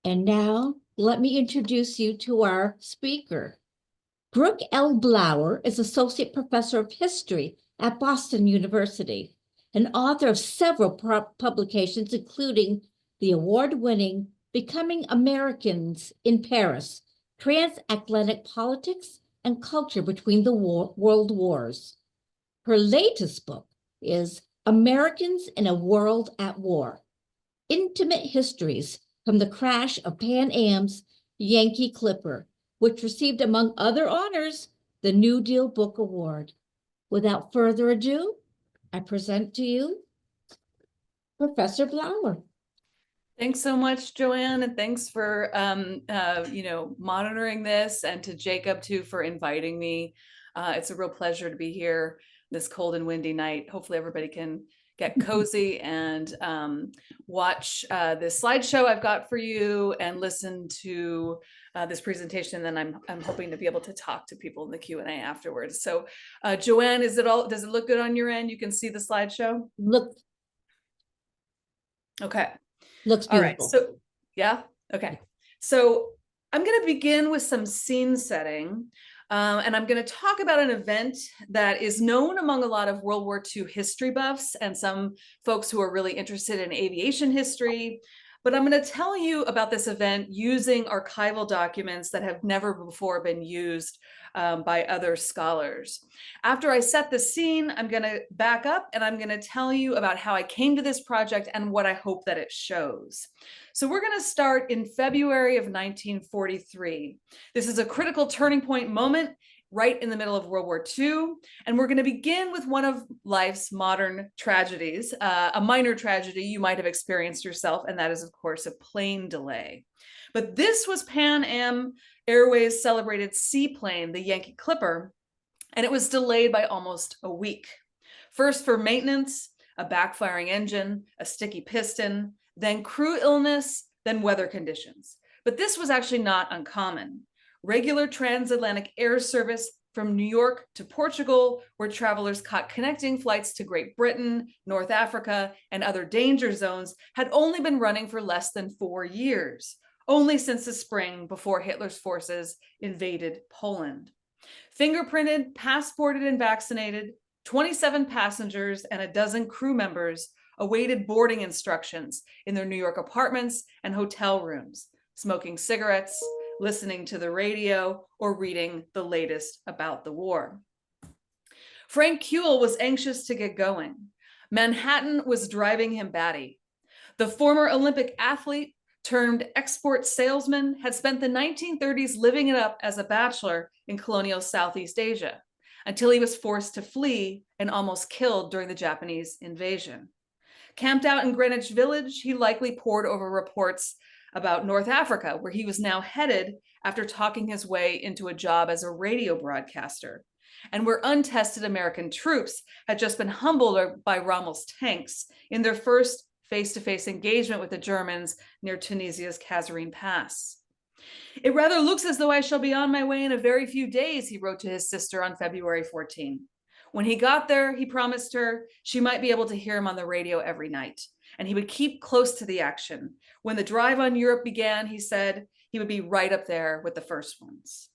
And now let me introduce you to our speaker. Brooke L. Blower is Associate Professor of History at Boston University, and author of several publications, including the award-winning Becoming Americans in Paris, Transatlantic Politics and Culture Between the World Wars. Her latest book is Americans in a World at War, Intimate Histories from the Crash of Pan Am's Yankee Clipper, which received, among other honors, the New Deal Book Award. Without further ado, I present to you Professor Blower. Thanks so much, Joanne, and thanks for monitoring this, and to Jacob too for inviting me. It's a real pleasure to be here this cold and windy night. Hopefully everybody can get cozy and watch this slideshow I've got for you and listen to this presentation. And then I'm hoping to be able to talk to people in the Q&A afterwards. So Joanne, does it look good on your end? You can see the slideshow? Okay. Looks beautiful. All right, so yeah, okay. So I'm going to begin with some scene setting, and I'm going to talk about an event that is known among a lot of World War II history buffs and some folks who are really interested in aviation history. But I'm going to tell you about this event using archival documents that have never before been used by other scholars. After I set the scene, I'm going to back up and I'm going to tell you about how I came to this project and what I hope that it shows. So we're going to start in February of 1943. This is a critical turning point moment right in the middle of World War II. And we're going to begin with one of life's modern tragedies, a minor tragedy you might have experienced yourself, and that is, of course, a plane delay. But this was Pan Am Airways' celebrated seaplane, the Yankee Clipper, and it was delayed by almost a week. First for maintenance, a backfiring engine, a sticky piston, then crew illness, then weather conditions. But this was actually not uncommon. Regular transatlantic air service from New York to Portugal, where travelers caught connecting flights to Great Britain, North Africa, and other danger zones, had only been running for less than 4 years, only since the spring before Hitler's forces invaded Poland. Fingerprinted, passported, and vaccinated, 27 passengers and a dozen crew members awaited boarding instructions in their New York apartments and hotel rooms, smoking cigarettes, listening to the radio, or reading the latest about the war. Frank Kuehl was anxious to get going. Manhattan was driving him batty. The former Olympic athlete turned export salesman had spent the 1930s living it up as a bachelor in colonial Southeast Asia, until he was forced to flee and almost killed during the Japanese invasion. Camped out in Greenwich Village, he likely pored over reports about North Africa, where he was now headed after talking his way into a job as a radio broadcaster, and where untested American troops had just been humbled by Rommel's tanks in their first face-to-face engagement with the Germans near Tunisia's Kasserine Pass. "It rather looks as though I shall be on my way in a very few days," he wrote to his sister on February 14. When he got there, he promised her she might be able to hear him on the radio every night, and he would keep close to the action. When the drive on Europe began, he said, he would be right up there with the first ones.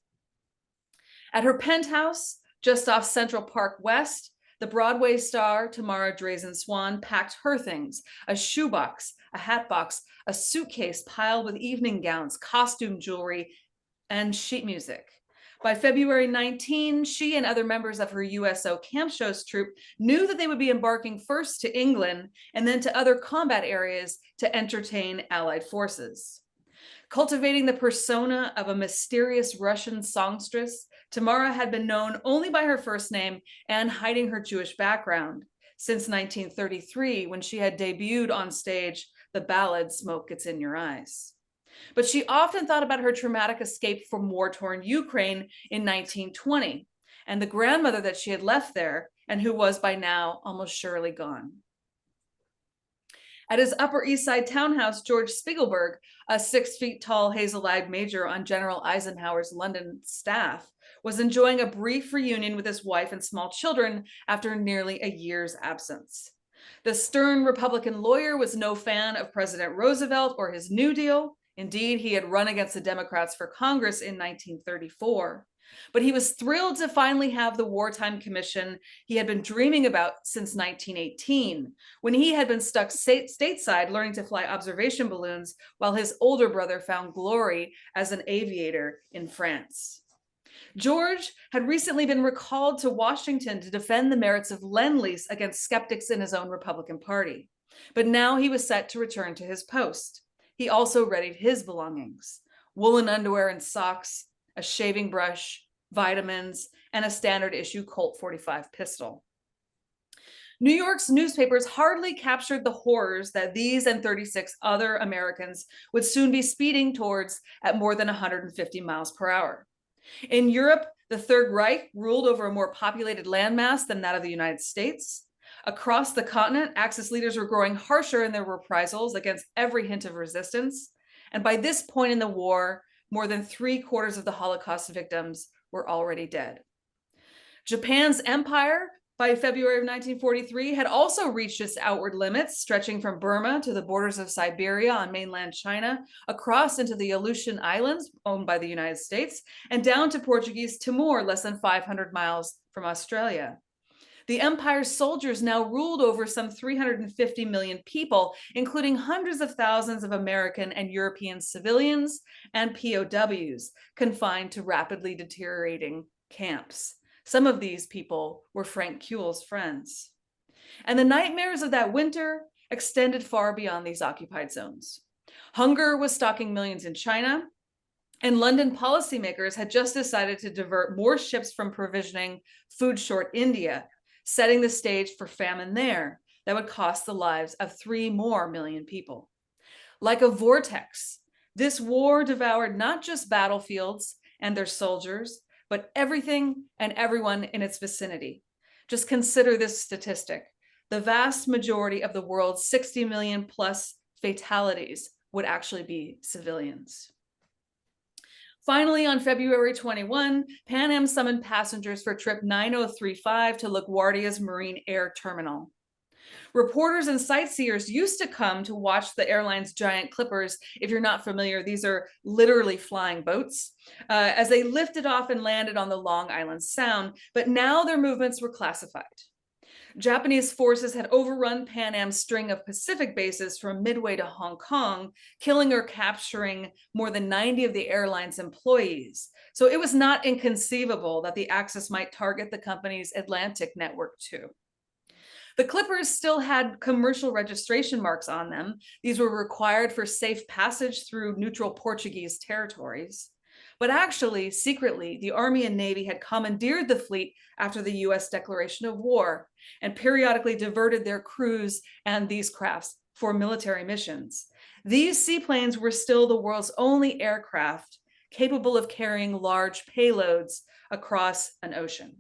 At her penthouse, just off Central Park West, the Broadway star Tamara Drazen-Swan packed her things: a shoebox, a hatbox, a suitcase piled with evening gowns, costume jewelry, and sheet music. By February 19, she and other members of her USO Camp Shows troupe knew that they would be embarking first to England and then to other combat areas to entertain Allied forces. Cultivating the persona of a mysterious Russian songstress, Tamara had been known only by her first name and hiding her Jewish background since 1933, when she had debuted on stage the ballad "Smoke Gets in Your Eyes." But she often thought about her traumatic escape from war-torn Ukraine in 1920 and the grandmother that she had left there and who was by now almost surely gone. At his Upper East Side townhouse, George Spiegelberg, a 6 feet tall hazel-eyed major on General Eisenhower's London staff, was enjoying a brief reunion with his wife and small children after nearly a year's absence. The stern Republican lawyer was no fan of President Roosevelt or his New Deal. Indeed, he had run against the Democrats for Congress in 1934. But he was thrilled to finally have the wartime commission he had been dreaming about since 1918, when he had been stuck stateside learning to fly observation balloons while his older brother found glory as an aviator in France. George had recently been recalled to Washington to defend the merits of Lend-Lease against skeptics in his own Republican Party. But now he was set to return to his post. He also readied his belongings: woolen underwear and socks, a shaving brush, vitamins, and a standard issue Colt 45 pistol. New York's newspapers hardly captured the horrors that these and 36 other Americans would soon be speeding towards at more than 150 miles per hour. In Europe, the Third Reich ruled over a more populated landmass than that of the United States. Across the continent, Axis leaders were growing harsher in their reprisals against every hint of resistance. And by this point in the war, more than 3/4 of the Holocaust victims were already dead. Japan's empire, by February of 1943, had also reached its outward limits, stretching from Burma to the borders of Siberia on mainland China, across into the Aleutian Islands, owned by the United States, and down to Portuguese Timor, less than 500 miles from Australia. The empire's soldiers now ruled over some 350 million people, including hundreds of thousands of American and European civilians and POWs confined to rapidly deteriorating camps. Some of these people were Frank Kuehl's friends. And the nightmares of that winter extended far beyond these occupied zones. Hunger was stalking millions in China, and London policymakers had just decided to divert more ships from provisioning food-short India, setting the stage for famine there that would cost the lives of 3 more million people. Like a vortex, this war devoured not just battlefields and their soldiers, but everything and everyone in its vicinity. Just consider this statistic: the vast majority of the world's 60 million plus fatalities would actually be civilians. Finally, on February 21, Pan Am summoned passengers for trip 9035 to LaGuardia's Marine Air Terminal. Reporters and sightseers used to come to watch the airline's giant clippers. If you're not familiar, these are literally flying boats, as they lifted off and landed on the Long Island Sound, but now their movements were classified. Japanese forces had overrun Pan Am's string of Pacific bases from Midway to Hong Kong, killing or capturing more than 90 of the airline's employees. So it was not inconceivable that the Axis might target the company's Atlantic network too. The clippers still had commercial registration marks on them. These were required for safe passage through neutral Portuguese territories. But actually, secretly, the Army and Navy had commandeered the fleet after the US declaration of war and periodically diverted their crews and these crafts for military missions. These seaplanes were still the world's only aircraft capable of carrying large payloads across an ocean.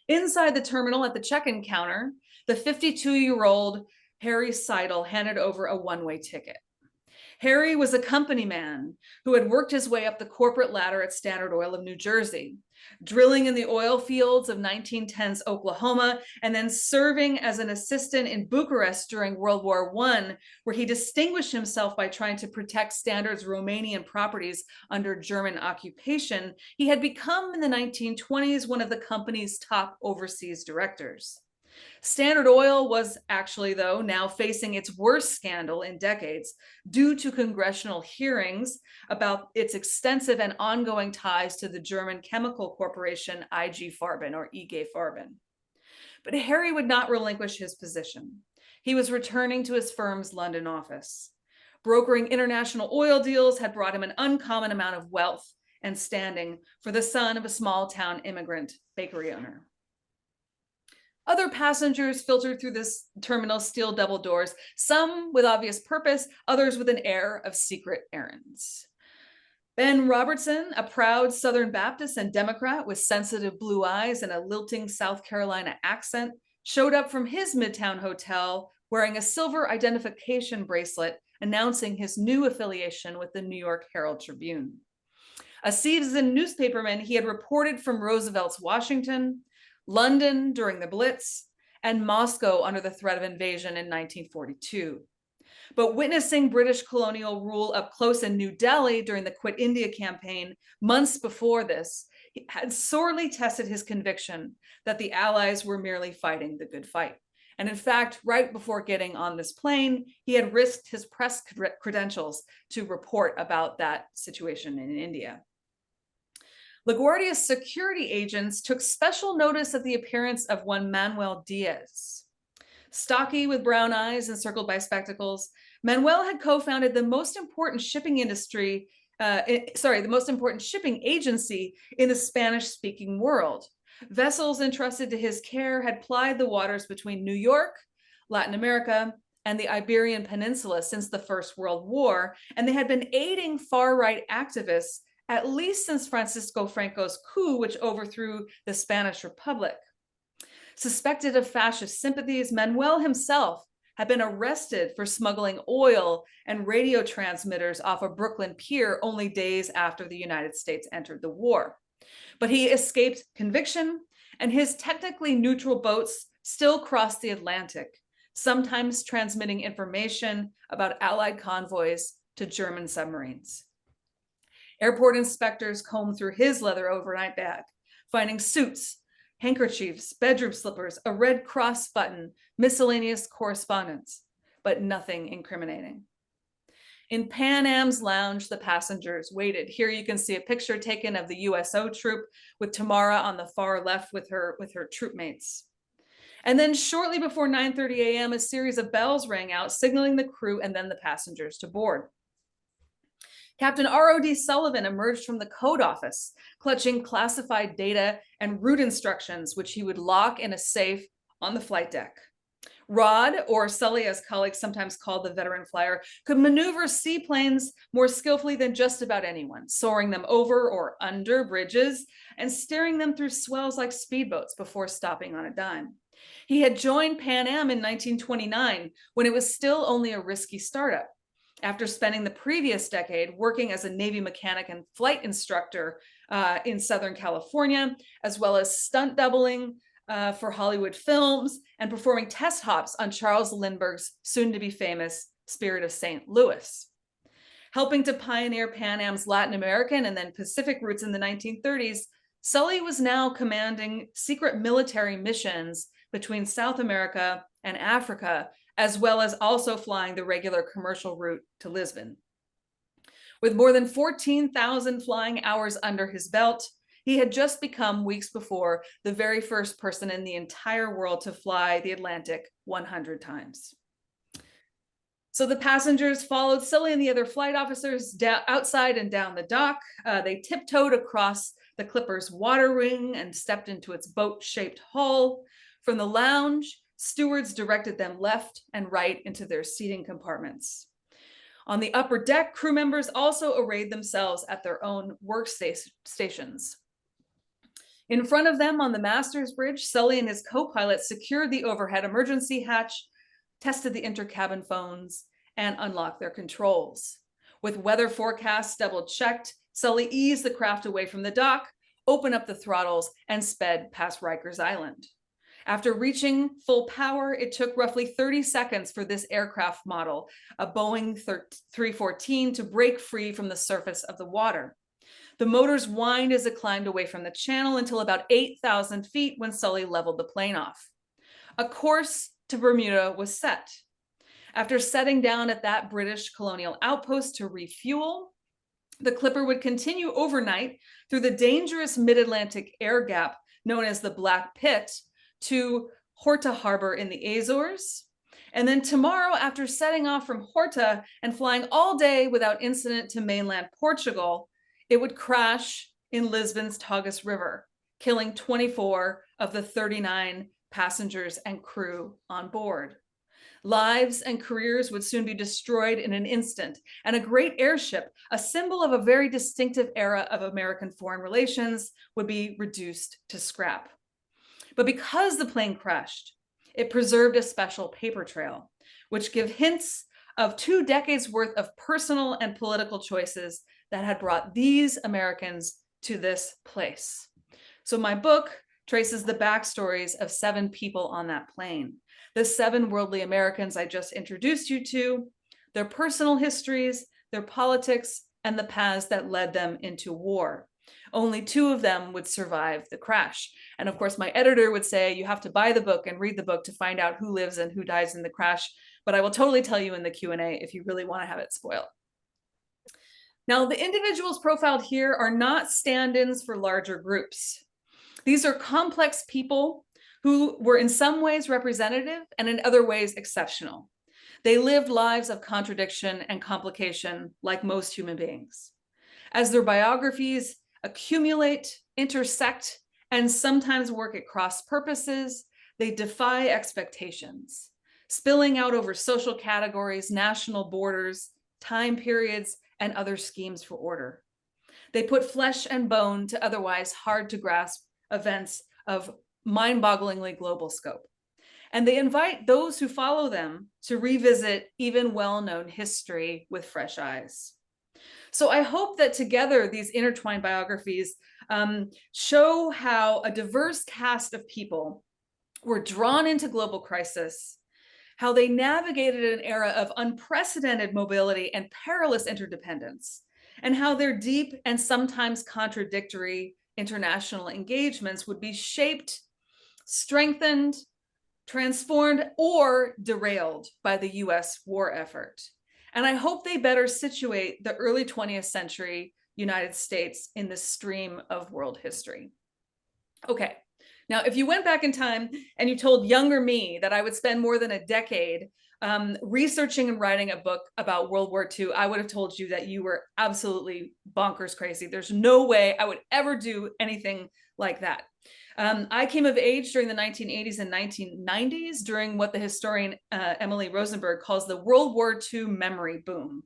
Inside the terminal at the check-in counter, the 52-year-old Harry Seidel handed over a one-way ticket. Harry was a company man who had worked his way up the corporate ladder at Standard Oil of New Jersey, drilling in the oil fields of 1910s Oklahoma, and then serving as an assistant in Bucharest during World War I, where he distinguished himself by trying to protect Standard's Romanian properties under German occupation. He had become, in the 1920s, one of the company's top overseas directors. Standard Oil was actually, though, now facing its worst scandal in decades due to congressional hearings about its extensive and ongoing ties to the German chemical corporation IG Farben, or IG Farben. But Harry would not relinquish his position. He was returning to his firm's London office. Brokering international oil deals had brought him an uncommon amount of wealth and standing for the son of a small-town immigrant bakery owner. Other passengers filtered through this terminal's steel double doors, some with obvious purpose, others with an air of secret errands. Ben Robertson, a proud Southern Baptist and Democrat with sensitive blue eyes and a lilting South Carolina accent, showed up from his Midtown hotel wearing a silver identification bracelet announcing his new affiliation with the New York Herald Tribune. A seasoned newspaperman, he had reported from Roosevelt's Washington, London during the Blitz, and Moscow under the threat of invasion in 1942. But witnessing British colonial rule up close in New Delhi during the Quit India campaign months before this, he had sorely tested his conviction that the Allies were merely fighting the good fight. And in fact, right before getting on this plane, he had risked his press credentials to report about that situation in India. LaGuardia's security agents took special notice of the appearance of one Manuel Diaz. Stocky with brown eyes and circled by spectacles, Manuel had co-founded the most important shipping agency in the Spanish-speaking world. Vessels entrusted to his care had plied the waters between New York, Latin America, and the Iberian Peninsula since the First World War, and they had been aiding far-right activists at least since Francisco Franco's coup, which overthrew the Spanish Republic. Suspected of fascist sympathies, Manuel himself had been arrested for smuggling oil and radio transmitters off a Brooklyn pier only days after the United States entered the war. But he escaped conviction, and his technically neutral boats still crossed the Atlantic, sometimes transmitting information about Allied convoys to German submarines. Airport inspectors combed through his leather overnight bag, finding suits, handkerchiefs, bedroom slippers, a Red Cross button, miscellaneous correspondence, but nothing incriminating. In Pan Am's lounge, the passengers waited. Here you can see a picture taken of the USO troop with Tamara on the far left with her troopmates. And then shortly before 9:30 a.m., a series of bells rang out, signaling the crew and then the passengers to board. Captain R.O.D. Sullivan emerged from the code office, clutching classified data and route instructions, which he would lock in a safe on the flight deck. Rod, or Sully as colleagues sometimes called the veteran flyer, could maneuver seaplanes more skillfully than just about anyone, soaring them over or under bridges and steering them through swells like speedboats before stopping on a dime. He had joined Pan Am in 1929 when it was still only a risky startup. After spending the previous decade working as a Navy mechanic and flight instructor in Southern California, as well as stunt doubling for Hollywood films and performing test hops on Charles Lindbergh's soon-to-be famous Spirit of St. Louis. Helping to pioneer Pan Am's Latin American and then Pacific routes in the 1930s, Sully was now commanding secret military missions between South America and Africa, as well as also flying the regular commercial route to Lisbon. With more than 14,000 flying hours under his belt, he had just become, weeks before, the very first person in the entire world to fly the Atlantic 100 times. So the passengers followed Sully and the other flight officers outside and down the dock. They tiptoed across the Clipper's water wing and stepped into its boat-shaped hull. From the lounge, stewards directed them left and right into their seating compartments. On the upper deck, crew members also arrayed themselves at their own workstations. In front of them on the master's bridge, Sully and his co-pilot secured the overhead emergency hatch, tested the intercabin phones, and unlocked their controls. With weather forecasts double-checked, Sully eased the craft away from the dock, opened up the throttles, and sped past Rikers Island. After reaching full power, it took roughly 30 seconds for this aircraft model, a Boeing 314, to break free from the surface of the water. The motors whined as it climbed away from the channel until about 8,000 feet when Sully leveled the plane off. A course to Bermuda was set. After setting down at that British colonial outpost to refuel, the Clipper would continue overnight through the dangerous mid-Atlantic air gap known as the Black Pit to Horta Harbor in the Azores. And then tomorrow, after setting off from Horta and flying all day without incident to mainland Portugal, it would crash in Lisbon's Tagus River, killing 24 of the 39 passengers and crew on board. Lives and careers would soon be destroyed in an instant, and a great airship, a symbol of a very distinctive era of American foreign relations, would be reduced to scrap. But because the plane crashed, it preserved a special paper trail, which give hints of 2 decades worth of personal and political choices that had brought these Americans to this place. So my book traces the backstories of 7 people on that plane, the 7 worldly Americans I just introduced you to, their personal histories, their politics, and the paths that led them into war. Only 2 of them would survive the crash. And of course, my editor would say, you have to buy the book and read the book to find out who lives and who dies in the crash. But I will totally tell you in the Q&A if you really want to have it spoiled. Now, the individuals profiled here are not stand-ins for larger groups. These are complex people who were in some ways representative and in other ways exceptional. They lived lives of contradiction and complication like most human beings. As their biographies accumulate, intersect, and sometimes work at cross purposes, they defy expectations, spilling out over social categories, national borders, time periods, and other schemes for order. They put flesh and bone to otherwise hard to grasp events of mind-bogglingly global scope. And they invite those who follow them to revisit even well-known history with fresh eyes. So I hope that together these intertwined biographies show how a diverse cast of people were drawn into global crisis, how they navigated an era of unprecedented mobility and perilous interdependence, and how their deep and sometimes contradictory international engagements would be shaped, strengthened, transformed, or derailed by the US war effort. And I hope they better situate the early 20th century United States in the stream of world history. Okay, now if you went back in time and you told younger me that I would spend more than a decade researching and writing a book about World War II, I would have told you that you were absolutely bonkers crazy. There's no way I would ever do anything like that. I came of age during the 1980s and 1990s during what the historian Emily Rosenberg calls the World War II memory boom,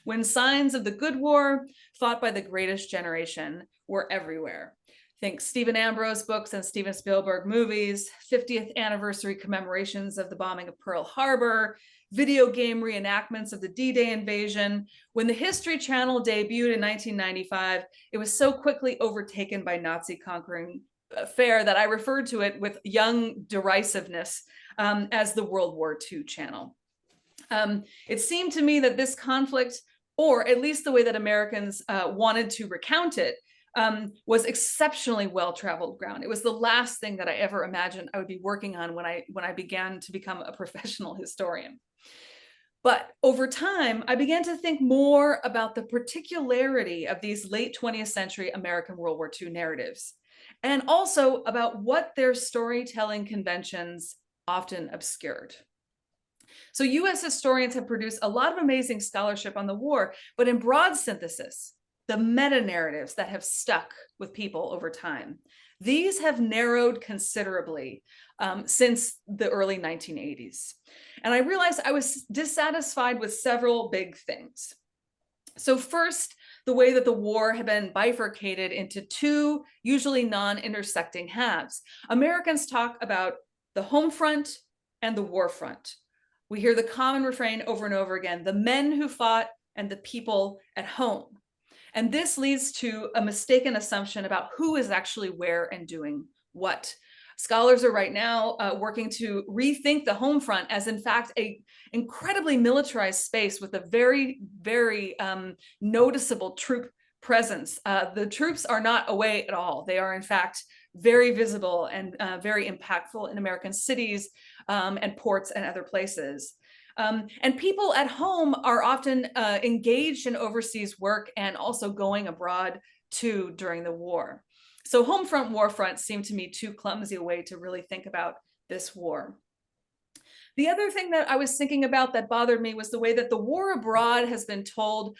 when signs of the good war fought by the greatest generation were everywhere. Think Stephen Ambrose books and Steven Spielberg movies, 50th anniversary commemorations of the bombing of Pearl Harbor, video game reenactments of the D-Day invasion. When the History Channel debuted in 1995, it was so quickly overtaken by Nazi conquering fare that I referred to it with young derisiveness as the World War II channel. It seemed to me that this conflict, or at least the way that Americans wanted to recount it, was exceptionally well-traveled ground. It was the last thing that I ever imagined I would be working on when I began to become a professional historian. But over time, I began to think more about the particularity of these late 20th century American World War II narratives, and also about what their storytelling conventions often obscured. So US historians have produced a lot of amazing scholarship on the war, but in broad synthesis, the meta-narratives that have stuck with people over time, these have narrowed considerably since the early 1980s. And I realized I was dissatisfied with several big things. So first, the way that the war had been bifurcated into 2 usually non-intersecting halves. Americans talk about the home front and the war front. We hear the common refrain over and over again, the men who fought and the people at home. And this leads to a mistaken assumption about who is actually where and doing what. Scholars are right now working to rethink the home front as, in fact, an incredibly militarized space with a very, very noticeable troop presence. The troops are not away at all. They are, in fact, very visible and very impactful in American cities and ports and other places. And people at home are often engaged in overseas work and also going abroad too during the war. So home front, war front seemed to me too clumsy a way to really think about this war. The other thing that I was thinking about that bothered me was the way that the war abroad has been told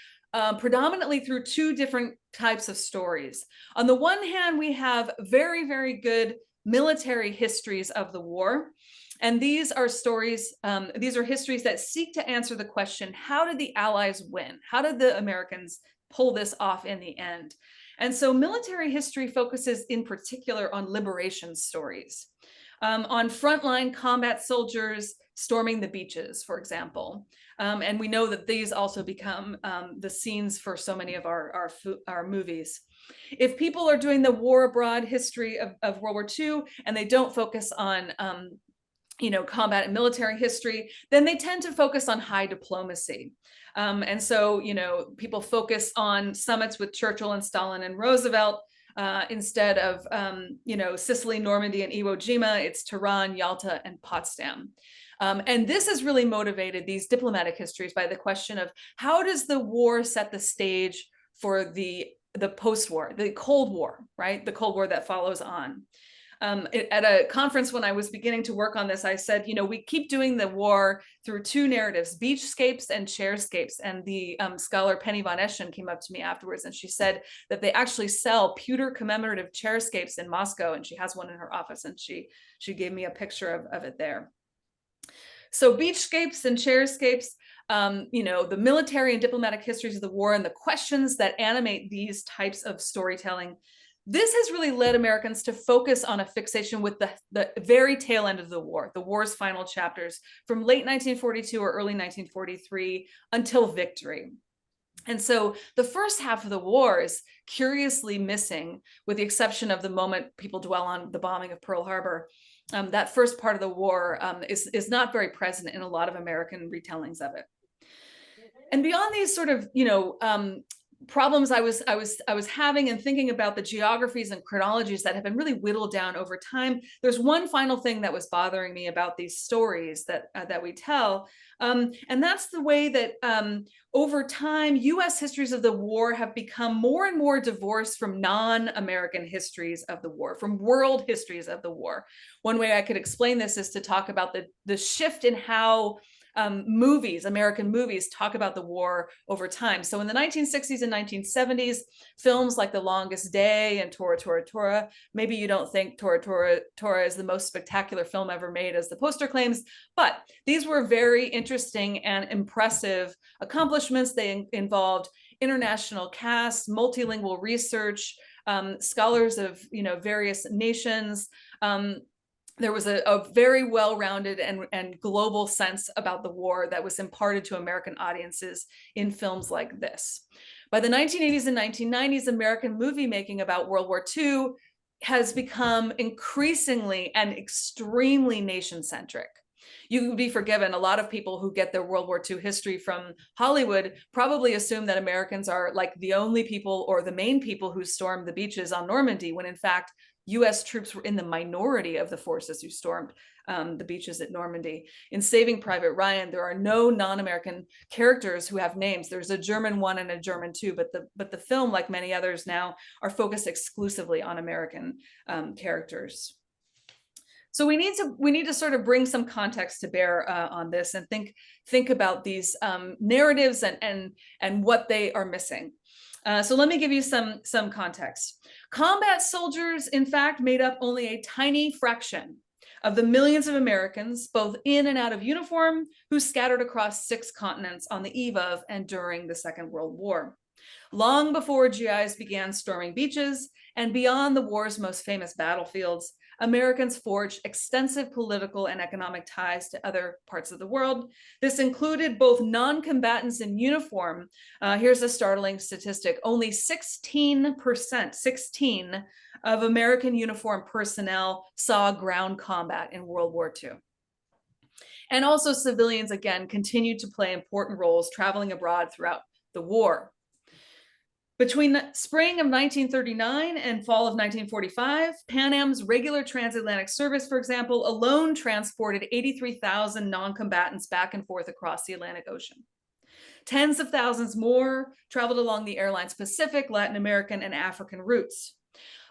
predominantly through 2 different types of stories. On the one hand, we have very, very good military histories of the war. And these are stories, these are histories that seek to answer the question, how did the Allies win? How did the Americans pull this off in the end? And so military history focuses in particular on liberation stories, on frontline combat soldiers storming the beaches, for example. And we know that these also become the scenes for so many of our movies. If people are doing the war abroad history of World War II and they don't focus on combat and military history, then they tend to focus on high diplomacy. And so, people focus on summits with Churchill and Stalin and Roosevelt instead of, Sicily, Normandy, and Iwo Jima. It's Tehran, Yalta, and Potsdam. And this has really motivated these diplomatic histories by the question of how does the war set the stage for the post-war, the Cold War, right? The Cold War that follows on. At a conference when I was beginning to work on this, I said, we keep doing the war through two narratives, beachscapes and chairscapes. And the scholar Penny von Eschen came up to me afterwards, and she said that they actually sell pewter commemorative chairscapes in Moscow, and she has one in her office, and she gave me a picture of it there. So beachscapes and chairscapes, the military and diplomatic histories of the war and the questions that animate these types of storytelling. This has really led Americans to focus on a fixation with the very tail end of the war's final chapters from late 1942 or early 1943 until victory. And so the first half of the war is curiously missing, with the exception of the moment people dwell on the bombing of Pearl Harbor. That first part of the war is not very present in a lot of American retellings of it. And beyond these sort of, problems I was having and thinking about the geographies and chronologies that have been really whittled down over time, there's one final thing that was bothering me about these stories that we tell, and that's the way that over time, U.S. histories of the war have become more and more divorced from non-American histories of the war, from world histories of the war. One way I could explain this is to talk about the shift in how American movies talk about the war over time. So in the 1960s and 1970s, films like The Longest Day and Tora Tora Tora, maybe you don't think Tora Tora Tora is the most spectacular film ever made, as the poster claims, but these were very interesting and impressive accomplishments. They involved international casts, multilingual research, scholars of various nations. There was a very well-rounded and global sense about the war that was imparted to American audiences in films like this. By the 1980s and 1990s, American movie making about World War II has become increasingly and extremely nation-centric. You would be forgiven. A lot of people who get their World War II history from Hollywood probably assume that Americans are like the only people or the main people who stormed the beaches on Normandy, when in fact, U.S. troops were in the minority of the forces who stormed the beaches at Normandy. In Saving Private Ryan, there are no non-American characters who have names. There's a German one and a German two, but the film, like many others now, are focused exclusively on American characters. So we need to sort of bring some context to bear on this and think about these narratives and what they are missing. So let me give you some context. Combat soldiers, in fact, made up only a tiny fraction of the millions of Americans, both in and out of uniform, who scattered across 6 continents on the eve of and during the Second World War. Long before GIs began storming beaches and beyond the war's most famous battlefields, Americans forged extensive political and economic ties to other parts of the world. This included both non-combatants in uniform. Here's a startling statistic. Only 16% of American uniformed personnel saw ground combat in World War II. And also civilians, again, continued to play important roles traveling abroad throughout the war. Between the spring of 1939 and fall of 1945, Pan Am's regular transatlantic service, for example, alone transported 83,000 non-combatants back and forth across the Atlantic Ocean. Tens of thousands more traveled along the airline's Pacific, Latin American, and African routes.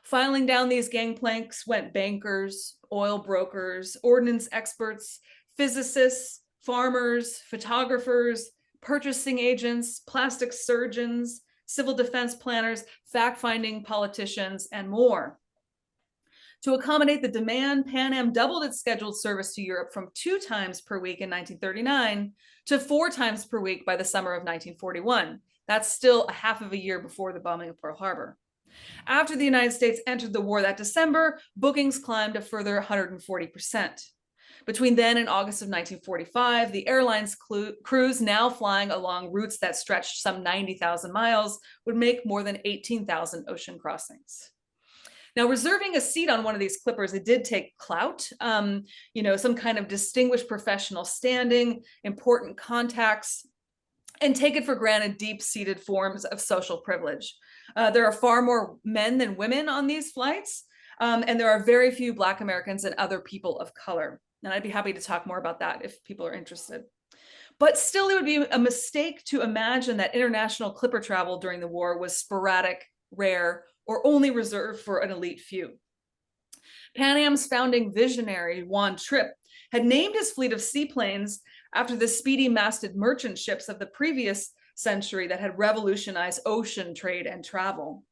Filing down these gangplanks went bankers, oil brokers, ordnance experts, physicists, farmers, photographers, purchasing agents, plastic surgeons, civil defense planners, fact-finding politicians, and more. To accommodate the demand, Pan Am doubled its scheduled service to Europe from 2 times per week in 1939 to 4 times per week by the summer of 1941. That's still a half of a year before the bombing of Pearl Harbor. After the United States entered the war that December, bookings climbed a further 140%. Between then and August of 1945, the airline's crews, now flying along routes that stretched some 90,000 miles, would make more than 18,000 ocean crossings. Now, reserving a seat on one of these clippers, it did take clout, some kind of distinguished professional standing, important contacts, and take it for granted deep-seated forms of social privilege. There are far more men than women on these flights, and there are very few Black Americans and other people of color. And I'd be happy to talk more about that if people are interested. But still, it would be a mistake to imagine that international clipper travel during the war was sporadic, rare, or only reserved for an elite few. Pan Am's founding visionary, Juan Trippe, had named his fleet of seaplanes after the speedy masted merchant ships of the previous century that had revolutionized ocean trade and travel.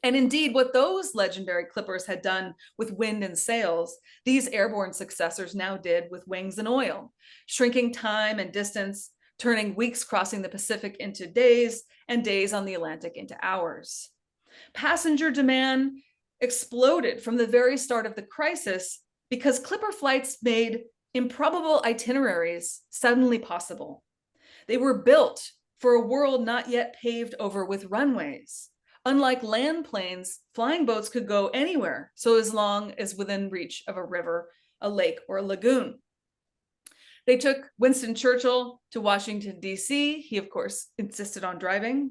And indeed, what those legendary clippers had done with wind and sails, these airborne successors now did with wings and oil, shrinking time and distance, turning weeks crossing the Pacific into days and days on the Atlantic into hours. Passenger demand exploded from the very start of the crisis because clipper flights made improbable itineraries suddenly possible. They were built for a world not yet paved over with runways. Unlike land planes, flying boats could go anywhere, so as long as within reach of a river, a lake, or a lagoon. They took Winston Churchill to Washington, D.C. He, of course, insisted on driving.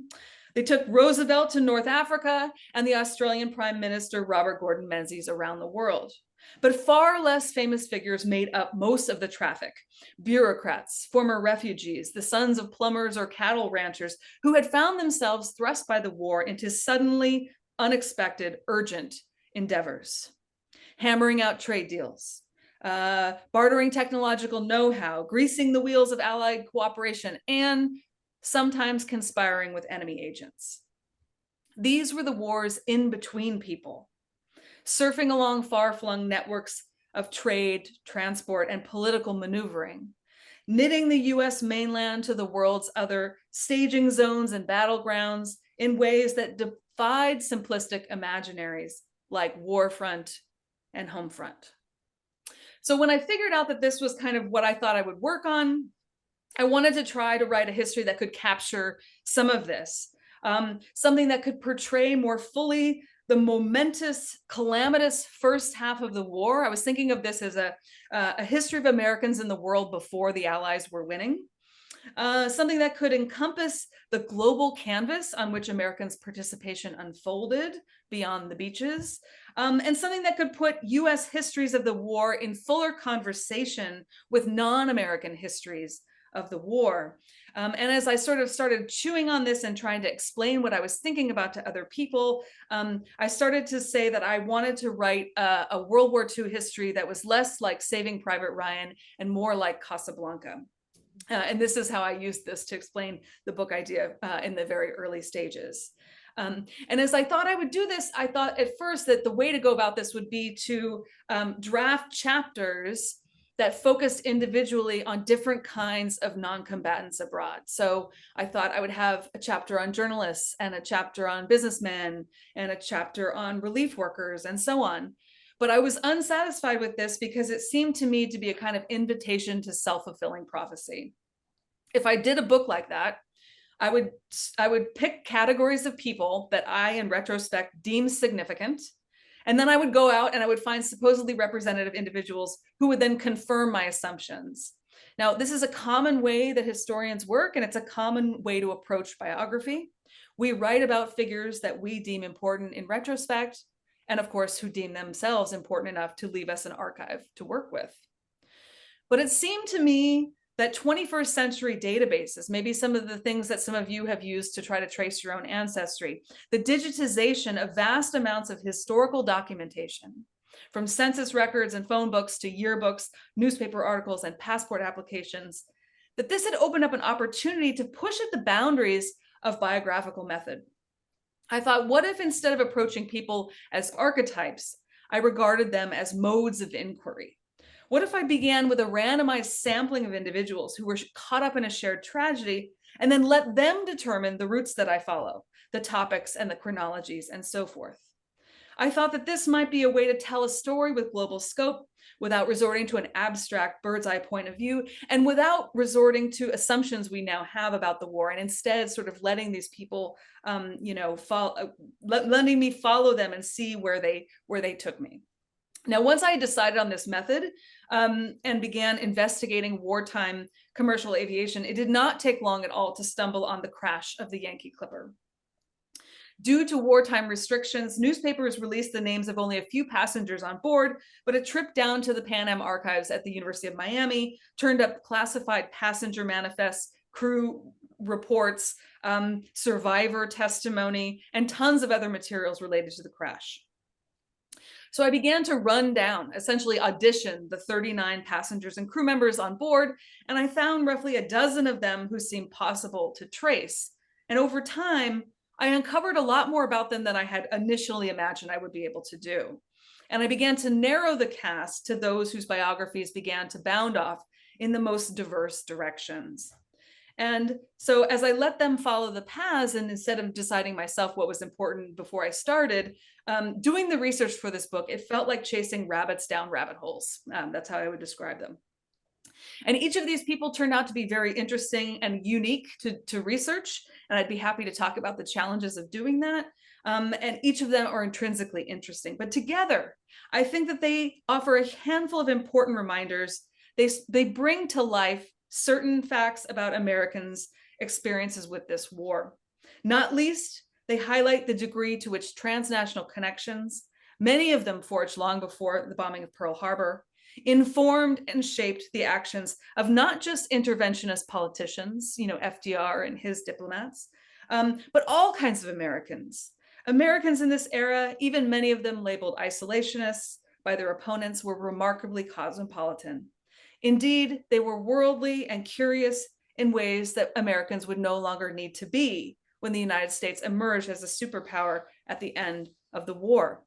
They took Roosevelt to North Africa and the Australian Prime Minister Robert Gordon Menzies around the world. But far less famous figures made up most of the traffic. Bureaucrats, former refugees, the sons of plumbers or cattle ranchers who had found themselves thrust by the war into suddenly unexpected, urgent endeavors. Hammering out trade deals, bartering technological know-how, greasing the wheels of Allied cooperation, and sometimes conspiring with enemy agents. These were the wars in between people, surfing along far-flung networks of trade, transport, and political maneuvering, knitting the US mainland to the world's other staging zones and battlegrounds in ways that defied simplistic imaginaries like war front and home front. So when I figured out that this was kind of what I thought I would work on, I wanted to try to write a history that could capture some of this, something that could portray more fully the momentous, calamitous first half of the war. I was thinking of this as a history of Americans in the world before the Allies were winning, something that could encompass the global canvas on which Americans' participation unfolded beyond the beaches, and something that could put US histories of the war in fuller conversation with non-American histories of the war. And as I sort of started chewing on this and trying to explain what I was thinking about to other people, I started to say that I wanted to write a World War II history that was less like Saving Private Ryan and more like Casablanca. And this is how I used this to explain the book idea in the very early stages. And as I thought I would do this, I thought at first that the way to go about this would be to draft chapters that focused individually on different kinds of non-combatants abroad. So I thought I would have a chapter on journalists and a chapter on businessmen and a chapter on relief workers and so on. But I was unsatisfied with this because it seemed to me to be a kind of invitation to self-fulfilling prophecy. If I did a book like that, I would pick categories of people that I, in retrospect, deem significant. And then I would go out and I would find supposedly representative individuals who would then confirm my assumptions. Now, this is a common way that historians work, and it's a common way to approach biography. We write about figures that we deem important in retrospect, and of course, who deem themselves important enough to leave us an archive to work with. But it seemed to me that 21st century databases, maybe some of the things that some of you have used to try to trace your own ancestry, the digitization of vast amounts of historical documentation, from census records and phone books to yearbooks, newspaper articles, and passport applications, that this had opened up an opportunity to push at the boundaries of biographical method. I thought, what if instead of approaching people as archetypes, I regarded them as modes of inquiry? What if I began with a randomized sampling of individuals who were caught up in a shared tragedy and then let them determine the routes that I follow, the topics and the chronologies and so forth? I thought that this might be a way to tell a story with global scope without resorting to an abstract bird's eye point of view, and without resorting to assumptions we now have about the war, and instead sort of letting these people, letting me follow them and see where they took me. Now, once I had decided on this method and began investigating wartime commercial aviation, it did not take long at all to stumble on the crash of the Yankee Clipper. Due to wartime restrictions, newspapers released the names of only a few passengers on board, but a trip down to the Pan Am archives at the University of Miami turned up classified passenger manifests, crew reports, survivor testimony, and tons of other materials related to the crash. So I began to run down, essentially audition, the 39 passengers and crew members on board, and I found roughly a dozen of them who seemed possible to trace. And over time, I uncovered a lot more about them than I had initially imagined I would be able to do. And I began to narrow the cast to those whose biographies began to bound off in the most diverse directions. And so as I let them follow the paths, and instead of deciding myself what was important before I started, doing the research for this book, it felt like chasing rabbits down rabbit holes. That's how I would describe them. And each of these people turned out to be very interesting and unique to research. And I'd be happy to talk about the challenges of doing that. And each of them are intrinsically interesting. But together, I think that they offer a handful of important reminders. They bring to life certain facts about Americans' experiences with this war. Not least, they highlight the degree to which transnational connections, many of them forged long before the bombing of Pearl Harbor, informed and shaped the actions of not just interventionist politicians, FDR and his diplomats, but all kinds of Americans. Americans in this era, even many of them labeled isolationists by their opponents, were remarkably cosmopolitan. Indeed, they were worldly and curious in ways that Americans would no longer need to be when the United States emerged as a superpower at the end of the war.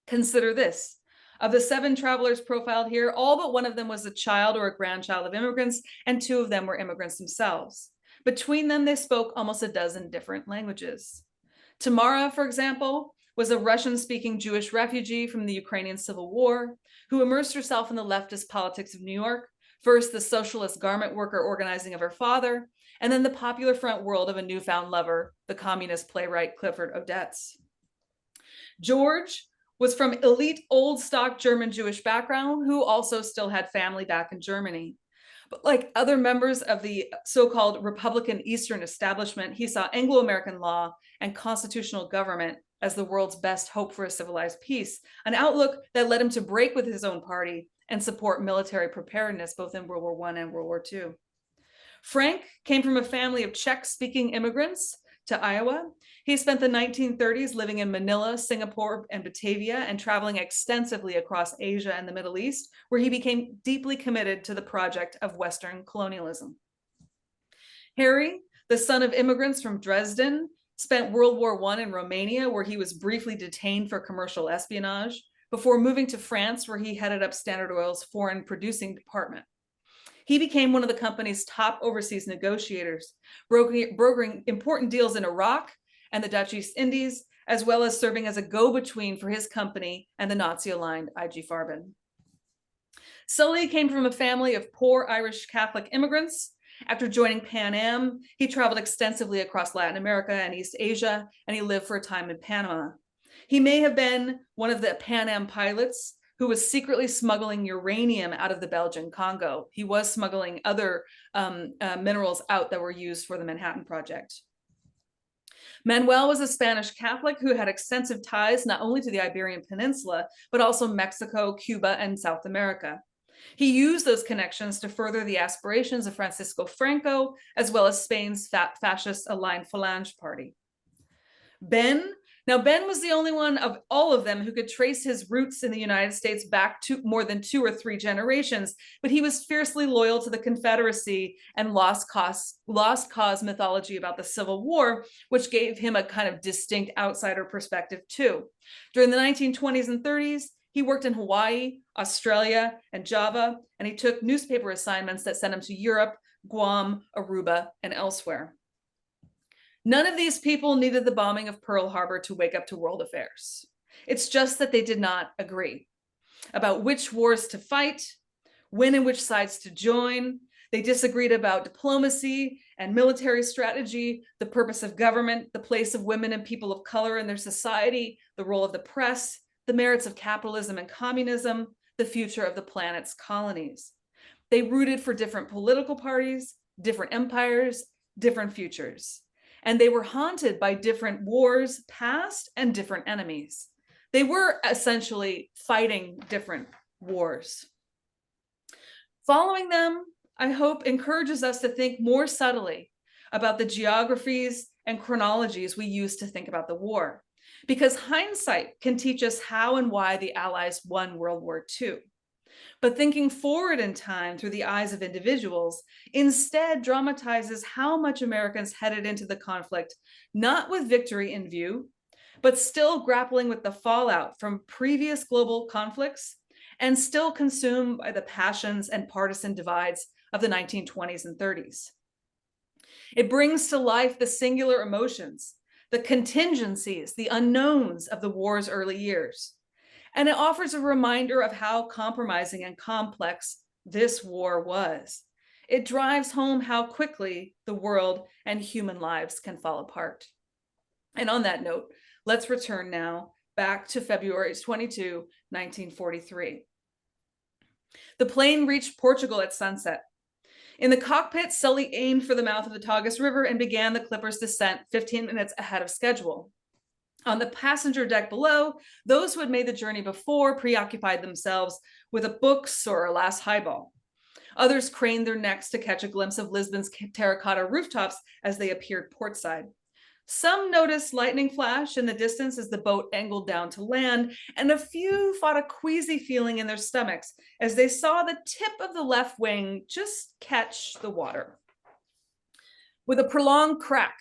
Consider this. Of the 7 travelers profiled here, all but one of them was a child or a grandchild of immigrants, and 2 of them were immigrants themselves. Between them, they spoke almost a dozen different languages. Tamara, for example, was a Russian-speaking Jewish refugee from the Ukrainian Civil War who immersed herself in the leftist politics of New York, first the socialist garment worker organizing of her father, and then the popular front world of a newfound lover, the communist playwright Clifford Odets. George was from elite old stock German Jewish background who also still had family back in Germany. But like other members of the so-called Republican Eastern establishment, he saw Anglo-American law and constitutional government as the world's best hope for a civilized peace, an outlook that led him to break with his own party and support military preparedness both in World War I and World War II. Frank came from a family of Czech-speaking immigrants to Iowa. He spent the 1930s living in Manila, Singapore, and Batavia, and traveling extensively across Asia and the Middle East, where he became deeply committed to the project of Western colonialism. Harry, the son of immigrants from Dresden, spent World War I in Romania, where he was briefly detained for commercial espionage, before moving to France, where he headed up Standard Oil's foreign producing department. He became one of the company's top overseas negotiators, brokering important deals in Iraq and the Dutch East Indies, as well as serving as a go-between for his company and the Nazi-aligned IG Farben. Sully came from a family of poor Irish Catholic immigrants. After joining Pan Am, he traveled extensively across Latin America and East Asia, and he lived for a time in Panama. He may have been one of the Pan Am pilots who was secretly smuggling uranium out of the Belgian Congo. He was smuggling other minerals out that were used for the Manhattan Project. Manuel was a Spanish Catholic who had extensive ties not only to the Iberian Peninsula, but also Mexico, Cuba, and South America. He used those connections to further the aspirations of Francisco Franco, as well as Spain's fascist-aligned Falange Party. Ben was the only one of all of them who could trace his roots in the United States back to more than 2 or 3 generations, but he was fiercely loyal to the Confederacy and lost cause mythology about the Civil War, which gave him a kind of distinct outsider perspective too. During the 1920s and 30s, he worked in Hawaii, Australia, and Java, and he took newspaper assignments that sent him to Europe, Guam, Aruba, and elsewhere. None of these people needed the bombing of Pearl Harbor to wake up to world affairs. It's just that they did not agree. about which wars to fight, when and which sides to join. They disagreed about diplomacy and military strategy, the purpose of government, the place of women and people of color in their society, the role of the press, the merits of capitalism and communism, the future of the planet's colonies. They rooted for different political parties, different empires, different futures. And they were haunted by different wars past and different enemies. They were essentially fighting different wars. Following them, I hope, encourages us to think more subtly about the geographies and chronologies we use to think about the war, because hindsight can teach us how and why the Allies won World War II. But thinking forward in time through the eyes of individuals instead dramatizes how much Americans headed into the conflict, not with victory in view, but still grappling with the fallout from previous global conflicts and still consumed by the passions and partisan divides of the 1920s and 30s. It brings to life the singular emotions, the contingencies, the unknowns of the war's early years. And it offers a reminder of how compromising and complex this war was. It drives home how quickly the world and human lives can fall apart. And on that note, let's return now back to February 22, 1943. The plane reached Portugal at sunset. In the cockpit, Sully aimed for the mouth of the Tagus River and began the Clipper's descent 15 minutes ahead of schedule. On the passenger deck below, those who had made the journey before preoccupied themselves with a books or a last highball. Others craned their necks to catch a glimpse of Lisbon's terracotta rooftops as they appeared portside. Some noticed lightning flash in the distance as the boat angled down to land, and a few fought a queasy feeling in their stomachs as they saw the tip of the left wing just catch the water. With a prolonged crack,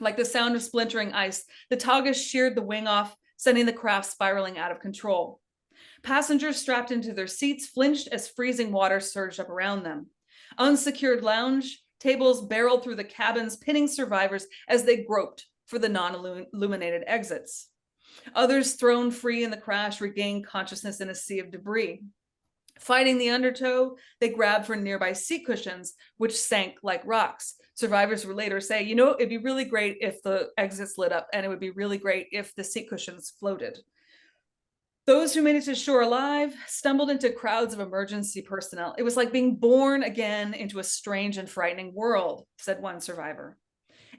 like the sound of splintering ice, the Tagus sheared the wing off, sending the craft spiraling out of control. Passengers strapped into their seats flinched as freezing water surged up around them. Unsecured lounge tables barreled through the cabins, pinning survivors as they groped for the non-illuminated exits. Others, thrown free in the crash, regained consciousness in a sea of debris. Fighting the undertow, they grabbed for nearby seat cushions, which sank like rocks. Survivors would later say, it'd be really great if the exits lit up, and it would be really great if the seat cushions floated. Those who made it to shore alive stumbled into crowds of emergency personnel. It was like being born again into a strange and frightening world, said one survivor.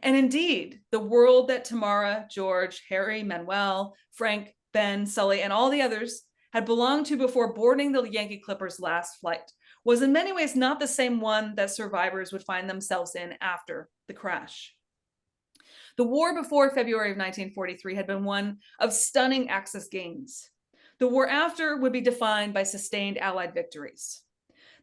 And indeed, the world that Tamara, George, Harry, Manuel, Frank, Ben, Sully, and all the others had belonged to before boarding the Yankee Clipper's last flight was in many ways not the same one that survivors would find themselves in after the crash. The war before February of 1943 had been one of stunning Axis gains. The war after would be defined by sustained Allied victories.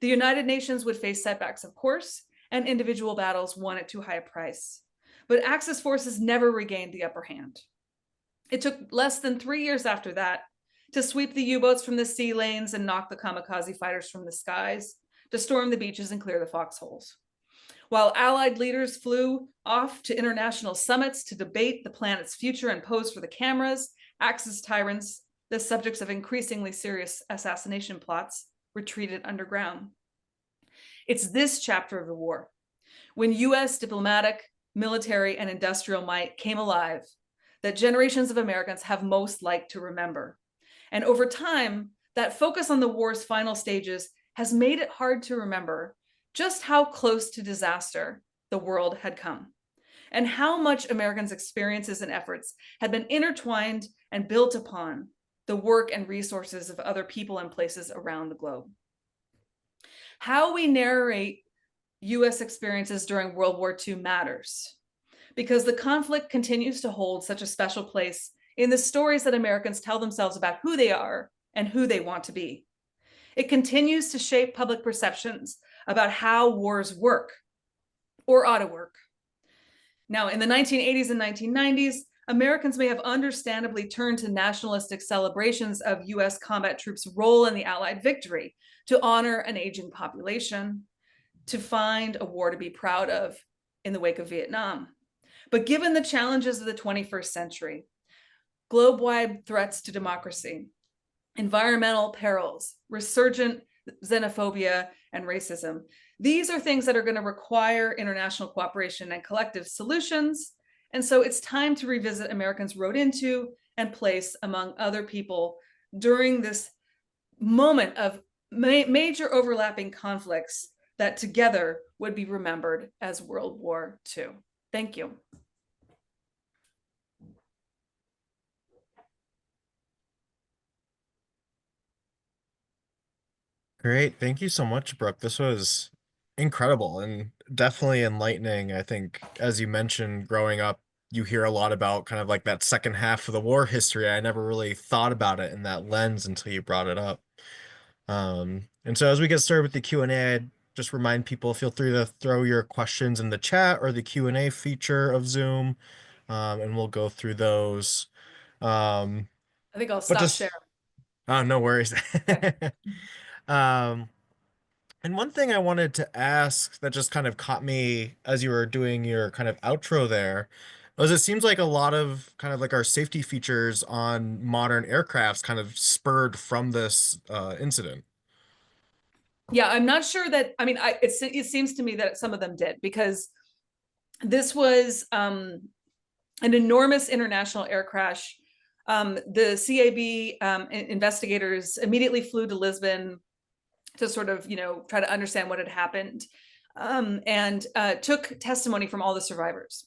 The United Nations would face setbacks, of course, and individual battles won at too high a price. But Axis forces never regained the upper hand. It took less than 3 years after that to sweep the U-boats from the sea lanes and knock the kamikaze fighters from the skies, to storm the beaches and clear the foxholes. While Allied leaders flew off to international summits to debate the planet's future and pose for the cameras, Axis tyrants, the subjects of increasingly serious assassination plots, retreated underground. It's this chapter of the war, when US diplomatic, military, and industrial might came alive, that generations of Americans have most liked to remember. And over time, that focus on the war's final stages has made it hard to remember just how close to disaster the world had come, and how much Americans' experiences and efforts had been intertwined and built upon the work and resources of other people and places around the globe. How we narrate US experiences during World War II matters, because the conflict continues to hold such a special place in the stories that Americans tell themselves about who they are and who they want to be. It continues to shape public perceptions about how wars work, or ought to work. Now, in the 1980s and 1990s, Americans may have understandably turned to nationalistic celebrations of US combat troops' role in the Allied victory to honor an aging population, to find a war to be proud of in the wake of Vietnam. But given the challenges of the 21st century, globe-wide threats to democracy, environmental perils, resurgent xenophobia, and racism. These are things that are going to require international cooperation and collective solutions. And so it's time to revisit Americans' rode into and place among other people during this moment of major overlapping conflicts that together would be remembered as World War II. Thank you. Great. Thank you so much, Brooke. This was incredible and definitely enlightening. I think, as you mentioned, growing up, you hear a lot about kind of like that second half of the war history. I never really thought about it in that lens until you brought it up. And so as we get started with the Q&A, I'd just remind people, feel free to throw your questions in the chat or the Q&A feature of Zoom, and we'll go through those. Um, I think I'll but stop just, sharing. oh, no worries. Okay. Um, and one thing I wanted to ask that just kind of caught me as you were doing your kind of outro there was it seems like a lot of kind of like our safety features on modern aircrafts kind of spurred from this incident. Yeah, I'm not sure that, I mean, it seems to me that some of them did, because this was an enormous international air crash. The CAB investigators immediately flew to Lisbon to sort of, try to understand what had happened, and took testimony from all the survivors.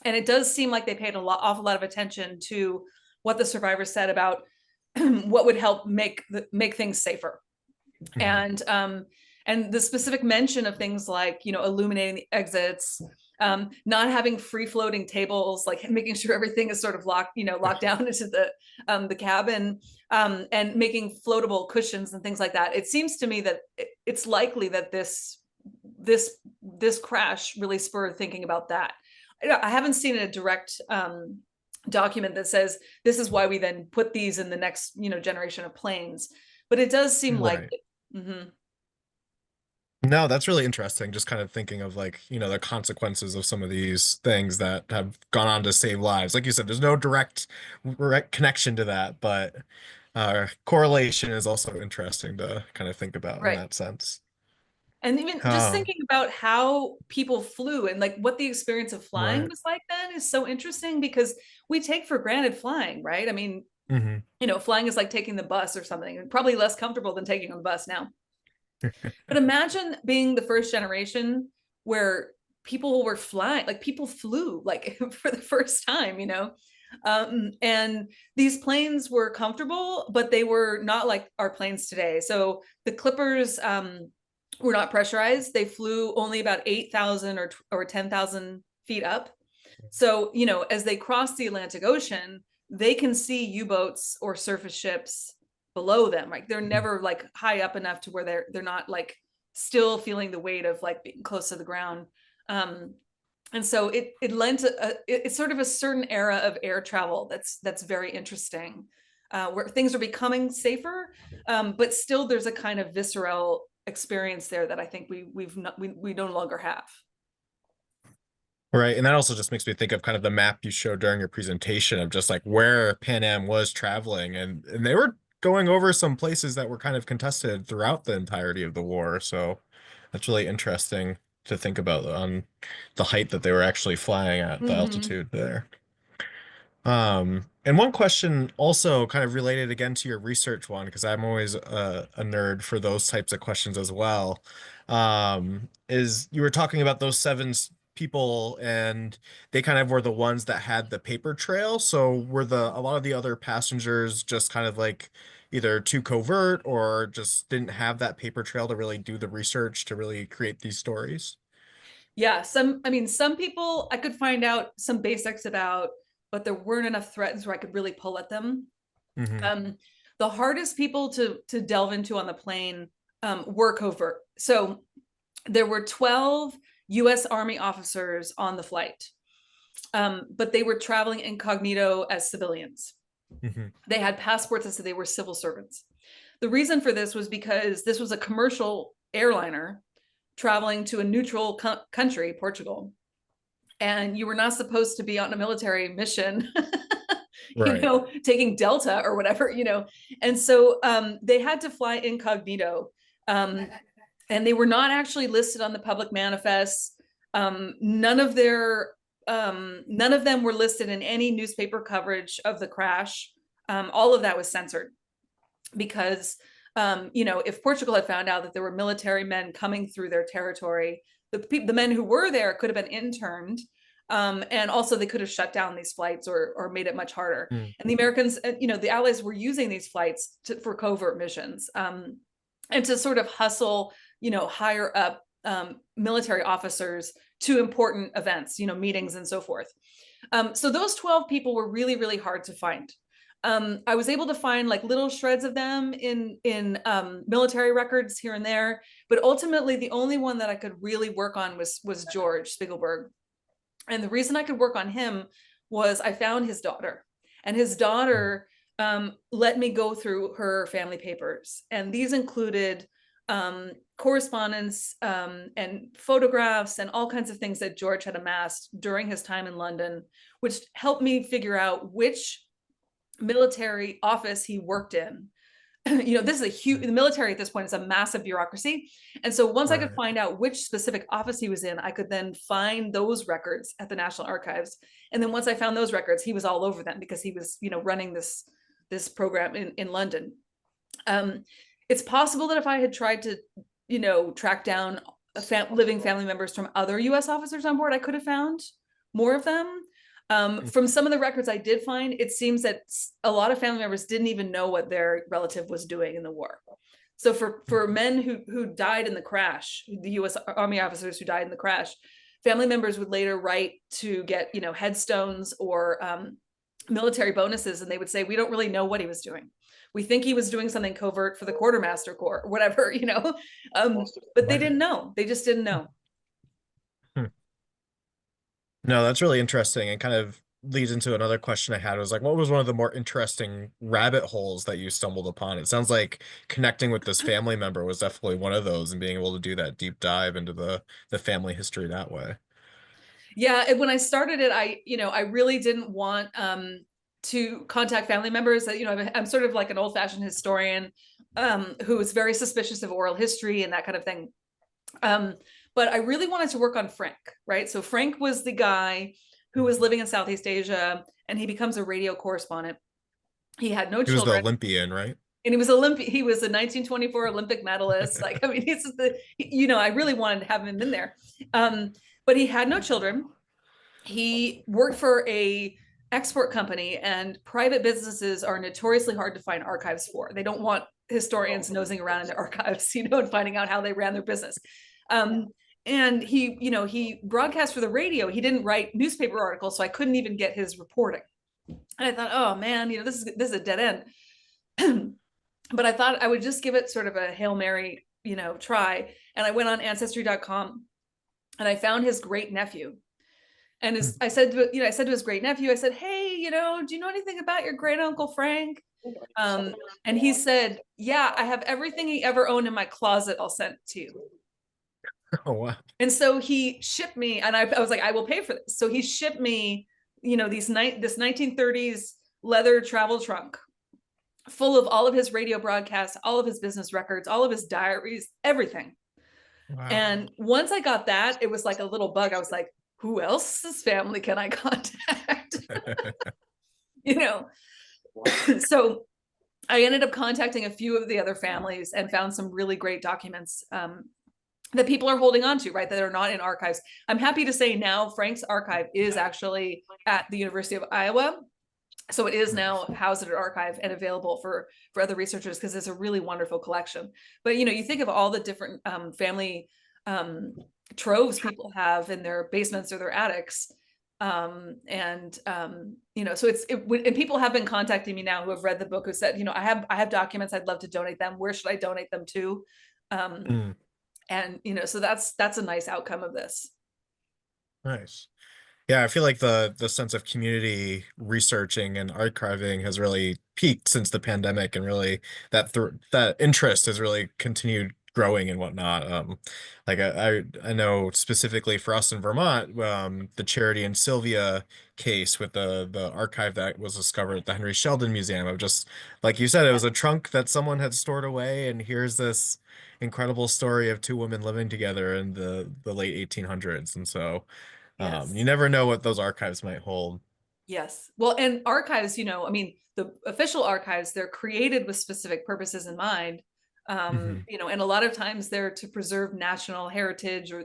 And it does seem like they paid awful lot of attention to what the survivors said about what would help make things safer. Mhm. And the specific mention of things like, illuminating the exits, not having free floating tables, like making sure everything is sort of locked down into the cabin, and making floatable cushions and things like that. It seems to me that it's likely that this crash really spurred thinking about that. I haven't seen a direct document that says this is why we then put these in the next generation of planes, but it does seem like Right. it. Mm-hmm. No, that's really interesting. Just kind of thinking of like, the consequences of some of these things that have gone on to save lives. Like you said, there's no direct connection to that, but correlation is also interesting to kind of think about in Right. that sense. And even just Oh, thinking about how people flew and like what the experience of flying right. was like then is so interesting, because we take for granted flying, right? I mean, Hmm. flying is like taking the bus or something, and probably less comfortable than taking on the bus now. But imagine being the first generation where people were flying, like people flew like for the first time, and these planes were comfortable, but they were not like our planes today. So the Clippers were not pressurized. They flew only about 8,000 or 10,000 feet up. So, as they cross the Atlantic Ocean, they can see U-boats or surface ships below them. Right? They're never like high up enough to where they're not like still feeling the weight of like being close to the ground. Um, and so it lent it's sort of a certain era of air travel that's very interesting, where things are becoming safer, but still there's a kind of visceral experience there that I think we no longer have. Right. And that also just makes me think of kind of the map you showed during your presentation of just like where Pan Am was traveling. And they were going over some places that were kind of contested throughout the entirety of the war. So that's really interesting to think about on the height that they were actually flying at, the Mm-hmm. altitude there. And one question also kind of related again to your research one, because I'm always a nerd for those types of questions as well. Is you were talking about those people and they kind of were the ones that had the paper trail. So were a lot of the other passengers just kind of like either too covert or just didn't have that paper trail to really do the research to really create these stories? Yeah, some people I could find out some basics about, but there weren't enough threads where I could really pull at them. Hmm. Um, the hardest people to delve into on the plane were covert. So there were 12 U.S. Army officers on the flight, but they were traveling incognito as civilians. Hmm. They had passports that said they were civil servants. The reason for this was because this was a commercial airliner traveling to a neutral country, Portugal, and you were not supposed to be on a military mission Right. taking Delta or whatever, And so they had to fly incognito. And they were not actually listed on the public manifests. None of them were listed in any newspaper coverage of the crash. All of that was censored because, if Portugal had found out that there were military men coming through their territory, the men who were there could have been interned. And also they could have shut down these flights or made it much harder. Mm. And the Americans, the Allies were using these flights for covert missions, and to sort of hustle, higher up military officers to important events, meetings and so forth. So those 12 people were really, really hard to find. I was able to find like little shreds of them in military records here and there, but ultimately the only one that I could really work on was George Spiegelberg. And the reason I could work on him was I found his daughter, and his daughter let me go through her family papers. And these included correspondence and photographs and all kinds of things that George had amassed during his time in London, which helped me figure out which military office he worked in. This is the military at this point is a massive bureaucracy. And so once I could find out which specific office he was in, I could then find those records at the National Archives. And then once I found those records, he was all over them because he was, running this program in London. It's possible that if I had tried to, track down living family members from other US officers on board, I could have found more of them. From some of the records I did find, it seems that a lot of family members didn't even know what their relative was doing in the war. So for men who died in the crash, the US Army officers who died in the crash, family members would later write to get, headstones or military bonuses, and they would say, we don't really know what he was doing. We think he was doing something covert for the Quartermaster Corps, or whatever, but they didn't know. They just didn't know. No, that's really interesting, and kind of leads into another question I had. Was like, what was one of the more interesting rabbit holes that you stumbled upon? It sounds like connecting with this family member was definitely one of those, and being able to do that deep dive into the family history that way. Yeah, when I started it, I really didn't want to contact family members. I'm sort of like an old-fashioned historian who is very suspicious of oral history and that kind of thing. But I really wanted to work on Frank, right? So Frank was the guy who was living in Southeast Asia, and he becomes a radio correspondent. He had no children. He was the Olympian, right? And he was He was a 1924 Olympic medalist. I really wanted to have him in there. But he had no children. He worked for a export company, and private businesses are notoriously hard to find archives for. They don't want historians nosing around in their archives, and finding out how they ran their business. And he broadcast for the radio. He didn't write newspaper articles, so I couldn't even get his reporting. And I thought, oh man, this is a dead end. But I thought I would just give it sort of a Hail Mary, try. And I went on ancestry.com, and I found his great nephew. And I said to his great nephew, I said, hey, do you know anything about your great uncle Frank? And he said, yeah, I have everything he ever owned in my closet. I'll send it to you. Oh, wow. And so he shipped me, and I was like, I will pay for this. So he shipped me, this 1930s leather travel trunk full of all of his radio broadcasts, all of his business records, all of his diaries, everything. Wow. And once I got that, it was like a little bug. I was like, who else's family can I contact? So I ended up contacting a few of the other families and found some really great documents that people are holding on to, right, that are not in archives. I'm happy to say now Frank's archive is actually at the University of Iowa. So it is now housed at an archive and available for other researchers, because it's a really wonderful collection. But, you think of all the different family troves people have in their basements or their attics. So and people have been contacting me now who have read the book, who said, I have documents, I'd love to donate them. Where should I donate them to? And, so that's a nice outcome of this. Nice. Yeah, I feel like the sense of community researching and archiving has really peaked since the pandemic, and really that interest has really continued growing and whatnot. Like I know specifically for us in Vermont, the Charity and Sylvia case with the archive that was discovered at the Henry Sheldon Museum of just like you said, it was a trunk that someone had stored away, and here's this incredible story of two women living together in the late 1800s. And so you Yes. never know what those archives might hold. Yes. Well, and archives, I mean, the official archives, they're created with specific purposes in mind. Hmm. And a lot of times they're to preserve national heritage or,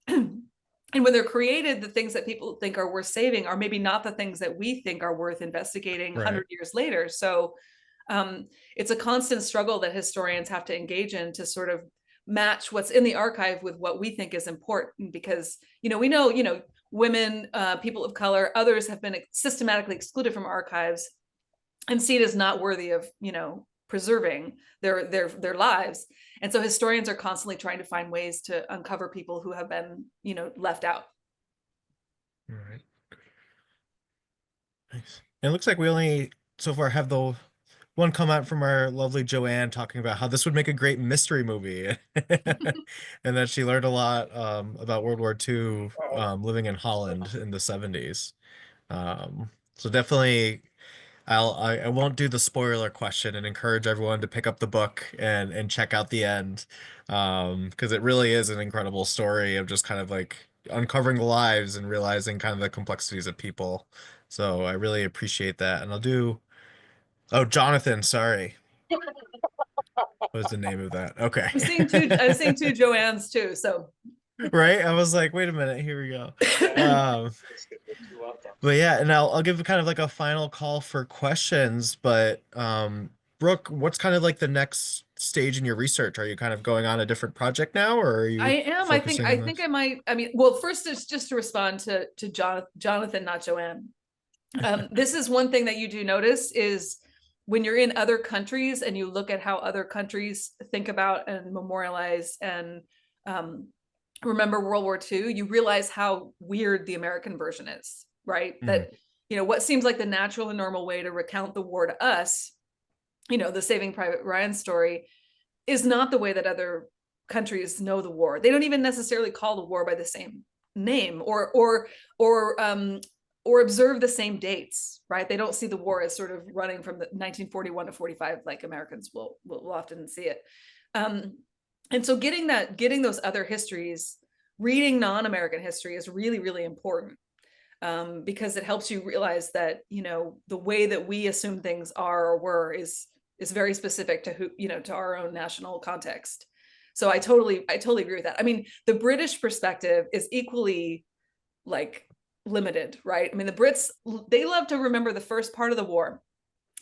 and when they're created, the things that people think are worth saving are maybe not the things that we think are worth investigating Right. 100 years later. So it's a constant struggle that historians have to engage in to sort of match what's in the archive with what we think is important, because we know women, people of color, others have been systematically excluded from archives and seen as not worthy of preserving their lives. And so historians are constantly trying to find ways to uncover people who have been left out. All right. Nice. And it looks like we only so far have the one comment from our lovely Joanne talking about how this would make a great mystery movie, and that she learned a lot about World War II living in Holland in the 70s. So definitely, I won't do the spoiler question and encourage everyone to pick up the book and check out the end, because it really is an incredible story of just kind of like uncovering the lives and realizing kind of the complexities of people. So I really appreciate that, and I'll do. Oh, Jonathan, sorry. What was the name of that? Okay. I'm seeing two Joannes too. So Right? I was like, wait a minute, here we go. Um, but yeah, and I'll give kind of like a final call for questions, but Brooke, what's kind of like the next stage in your research? Are you kind of going on a different project now, or are I you am. focusing I on think this? I might. I mean, well, first is just to respond to Jonathan, not Joanne. This is one thing that you do notice is when you're in other countries and you look at how other countries think about and memorialize and um, remember World War II, you realize how weird the American version is, right? Mm, That, what seems like the natural and normal way to recount the war to us, the Saving Private Ryan story, is not the way that other countries know the war. They don't even necessarily call the war by the same name or observe the same dates, right? They don't see the war as sort of running from the 1941 to 45 like Americans will often see it. And so getting those other histories, reading non-American history is really, really important, because it helps you realize that the way that we assume things are or were is very specific to to our own national context. So I totally agree with that. I mean, the British perspective is equally like limited, right? I mean, the Brits, they love to remember the first part of the war,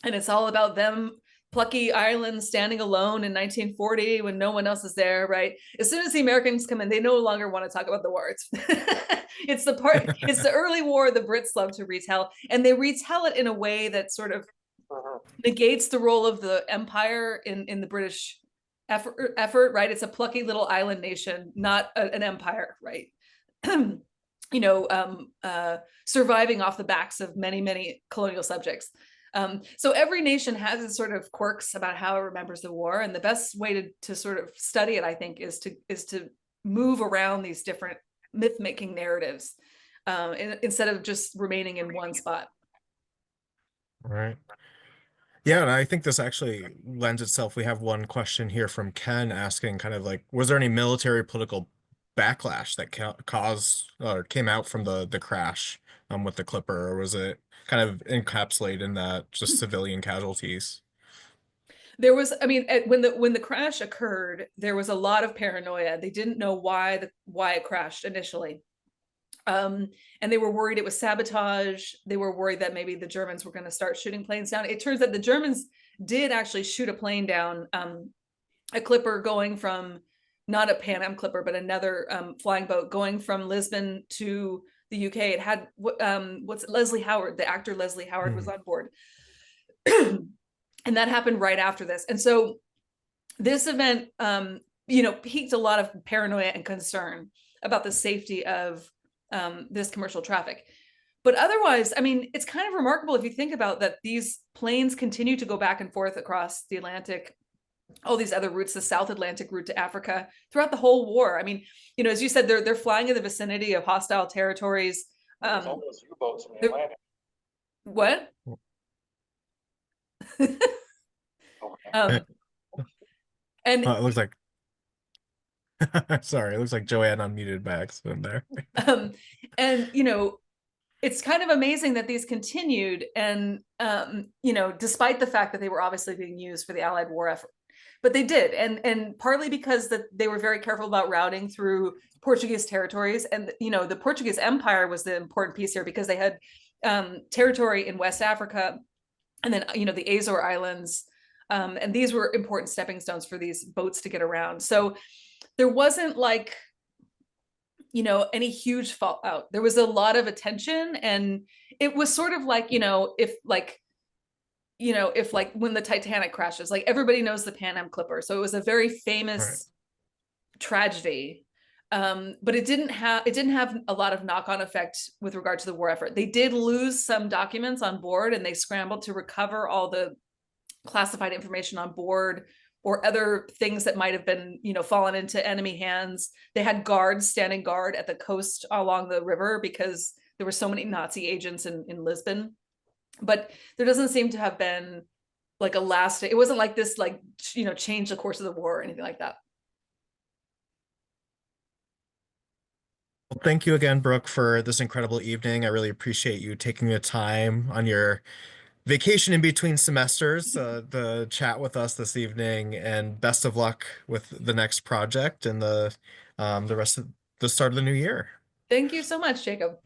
and it's all about them, plucky Ireland standing alone in 1940 when no one else is there, right? As soon as the Americans come in, they no longer want to talk about the war. It's it's the early war the Brits love to retell, and they retell it in a way that sort of negates the role of the empire in the British effort, right? It's a plucky little island nation, not an empire, right? Surviving off the backs of many, many colonial subjects. So every nation has its sort of quirks about how it remembers the war, and the best way to sort of study it, I think, is to move around these different myth-making narratives, instead of just remaining in one spot. right. Yeah, and I think this actually lends itself. We have one question here from Ken asking kind of like, was there any military political backlash that caused or came out from the crash with the Clipper, or was it kind of encapsulated in that just civilian casualties? There was, I mean, when the crash occurred, there was a lot of paranoia. They didn't know why it crashed initially. And they were worried it was sabotage. They were worried that maybe the Germans were going to start shooting planes down. It turns out the Germans did actually shoot a plane down, a Clipper going from, not a Pan Am Clipper, but another flying boat going from Lisbon to the UK. It had what's Leslie Howard, the actor Leslie Howard, was Mm, on board. And that happened right after this. And so this event, piqued a lot of paranoia and concern about the safety of this commercial traffic. But otherwise, I mean, it's kind of remarkable if you think about that these planes continue to go back and forth across the Atlantic all these other routes, the South Atlantic route to Africa throughout the whole war. I mean, you know, as you said, they're flying in the vicinity of hostile territories. There's almost U-boats in the there- Atlantic. What? Okay. And It looks like sorry, it looks like Joanne unmuted by accident there. and you know, it's kind of amazing that these continued, and you know, despite the fact that they were obviously being used for the Allied war effort, but they did, and partly because that they were very careful about routing through Portuguese territories, and you know, the Portuguese Empire was the important piece here because they had territory in West Africa, and then you know, the Azore Islands, and these were important stepping stones for these boats to get around. So there wasn't like, you know, any huge fallout. There was a lot of attention, and it was sort of like, you know, if like when the Titanic crashes, like everybody knows the Pan Am Clipper. So it was a very famous tragedy. But it didn't have a lot of knock-on effect with regard to the war effort. They did lose some documents on board, and they scrambled to recover all the classified information on board, or other things that might have been, you know, fallen into enemy hands. They had guards standing guard at the coast along the river because there were so many Nazi agents in Lisbon. But there doesn't seem to have been like a lasting, it wasn't like this, like, you know, change the course of the war or anything like that. Well, thank you again, Brooke, for this incredible evening. I really appreciate you taking the time on your vacation in between semesters to chat with us this evening, and best of luck with the next project and the rest of the start of the new year. Thank you so much, Jacob.